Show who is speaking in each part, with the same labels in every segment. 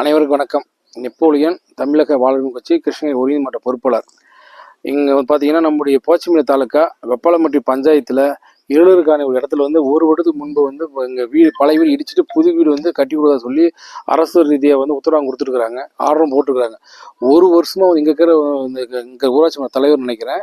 Speaker 1: அனைவருக்கும் வணக்கம். நெப்போலியன் தமிழக வாழ்வுரிமை கட்சி கிருஷ்ணகிரி ஒருங்கிணைந்த பொறுப்பாளர். இங்கே பார்த்தீங்கன்னா நம்முடைய போச்சம்பள்ளி தாலுக்கா வெப்பாளம்பட்டி பஞ்சாயத்தில் இருளருக்கான ஒரு இடத்துல ஒரு வருடத்துக்கு முன்பு எங்கள் வீடு பழைய வீடு இடிச்சுட்டு புது வீடு கட்டி கொடுத்தா சொல்லி அரசு ரீதியாக உத்தரவாதம் கொடுத்துருக்குறாங்க, ஆர்டரும் போட்டுருக்குறாங்க. ஒரு வருஷமாக இங்கே இருக்கிற இங்கே ஊராட்சி மன்ற தலைவர் நினைக்கிறேன்,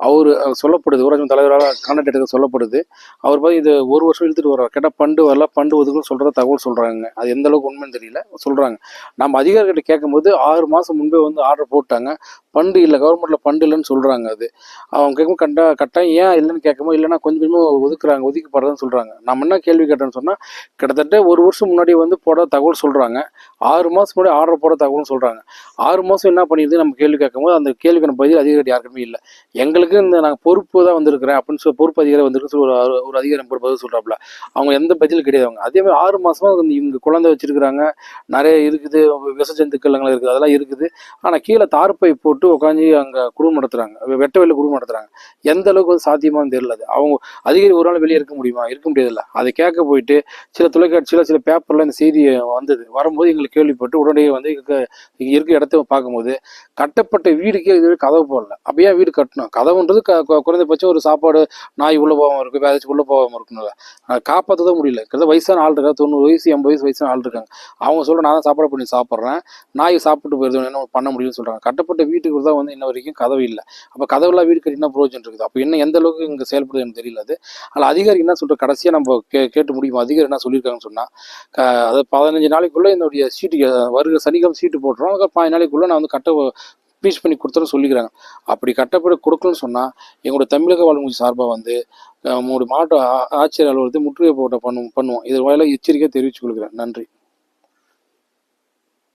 Speaker 1: அவர் சொல்லப்படுது, ஊராட்சி தலைவரால் கான்டாக்ட் எடுக்க சொல்லப்படுது. அவர் பார்த்து இது ஒரு வருஷம் இழுத்துட்டு வர்றாரு. கேட்டால் பண்டு வரல, பண்டு ஒதுக்குன்னு சொல்கிற தகவல் சொல்கிறாங்க. அது எந்த அளவுக்கு உண்மைன்னு தெரியல, சொல்கிறாங்க. நம்ம அதிகாரிகிட்ட கேட்கும்போது 6 மாதம் முன்பே ஆர்டர் போட்டாங்க, பண்டு இல்லை, கவர்மெண்ட்டில் பண்டு இல்லைன்னு சொல்கிறாங்க. அது அவங்க கேட்கும் கட்டாயம் ஏன் இல்லைன்னு கேட்கும்போது இல்லைன்னா கொஞ்சம் கொஞ்சமாக ஒதுக்குறாங்க, ஒதுக்கப்படுறதுன்னு சொல்கிறாங்க. நம்ம என்ன கேள்வி கேட்டேன்னு சொன்னால், கிட்டத்தட்ட ஒரு வருஷம் முன்னாடி போட தகவல் சொல்கிறாங்க, 6 மாதம் முன்னாடி ஆர்டர் போட தகவல்னு சொல்கிறாங்க. 6 மாதம் என்ன பண்ணிடுது நம்ம கேள்வி கேட்கும்போது அந்த கேள்விக்கான பதில் அதிகாரி யாருக்குமே இல்லை. எங்களுக்கு நாங்கள் பொறுப்பு தான் வந்திருக்கிறேன் அப்படின்னு சொல்லி பொறுப்பு அதிகாரி வந்திருக்கு சொல்லி ஒரு அதிகாரி பதில் சொல்கிறாப்புல. அவங்க எந்த பதிலும் கிடையாது. அவங்க அதே மாதிரி 6 மாதமாக இவங்க குழந்தை வச்சுருக்குறாங்க, நிறைய இருக்குது, விஷ ஜந்துக்கள்லாம் இருக்குது, அதெல்லாம் இருக்குது. ஆனால் கீழே தார்ப்பை போட்டு உட்காந்து அங்கே குடும்பம் நடத்துகிறாங்க, வெட்ட வெளியில் குடும்பம் நடத்துகிறாங்க. எந்த அளவுக்கு சாத்தியமானு தெரியல. அது அவங்க அதிகாரி ஒரு நாள் வெளியே இருக்க முடியுமா? இருக்க முடியாதுல்ல. அதை கேட்க போயிட்டு சில தொலைக்காட்சியில் சில பேப்பரில் இந்த செய்தி வரும்போது எங்களுக்கு கேள்விப்பட்டு உடனே இருக்க இடத்த பார்க்கும்போது கட்டப்பட்ட வீடுக்கே இது கதவு போடல. அப்போ ஏன் வீடு கட்டணும்? கதவுன்றது குறைந்தபட்சம் ஒரு சாப்பாடு நாய் உள்ளே போகாமல் இருக்கும், வேற ஏதாச்சும் உள்ளே போகாமல் இருக்கணும்ல. காப்பாற்ற தான் முடியல. கிட்ட வயசான ஆள் இருக்கா, 90 வயசு 80 வயசு வயசான ஆள் இருக்காங்க. அவங்க சொல்ல நான் தான் சாப்பாடு பண்ணி சாப்பிட்றேன், நாய் சாப்பிட்டு போயிருது, என்ன பண்ண முடியும்னு சொல்கிறாங்க. கட்டப்பட்ட வீட்டுக்கு தான் இன்ன வரைக்கும் கதவு இல்லை. அப்போ கதவுலாம் வீடு கட்டினா பிரோஜனம் இருக்குது. அப்போ எந்த அளவுக்கு இங்கே செயல்படுது எனக்கு தெரியல. அது அதில் அதிகாரி என்ன சொல்கிற கடைசியாக நம்ம கேட்டு முடியுமா? அதிகாரி என்ன சொல்லியிருக்காங்கன்னு சொன்னால், அது 15 நாளைக்குள்ளே என்னுடைய சீட்டு வருகிற சனிக்கிழமை சீட்டு போட்டுறோம், 15 நாளைக்குள்ளே நான் கட்ட பீஸ் பண்ணி கொடுத்துன்னு சொல்லிக்கிறாங்க. அப்படி கட்டப்பட கொடுக்கணும்னு சொன்னால் எங்களோட தமிழக வாழ்வுரிமை சார்பாக நம்மளுடைய மாவட்ட ஆட்சியர் அலுவலகத்தை முற்றுகை போட்ட பண்ணுவோம். இது வாயிலாக எச்சரிக்கையாக தெரிவித்துக் கொள்கிறேன். நன்றி.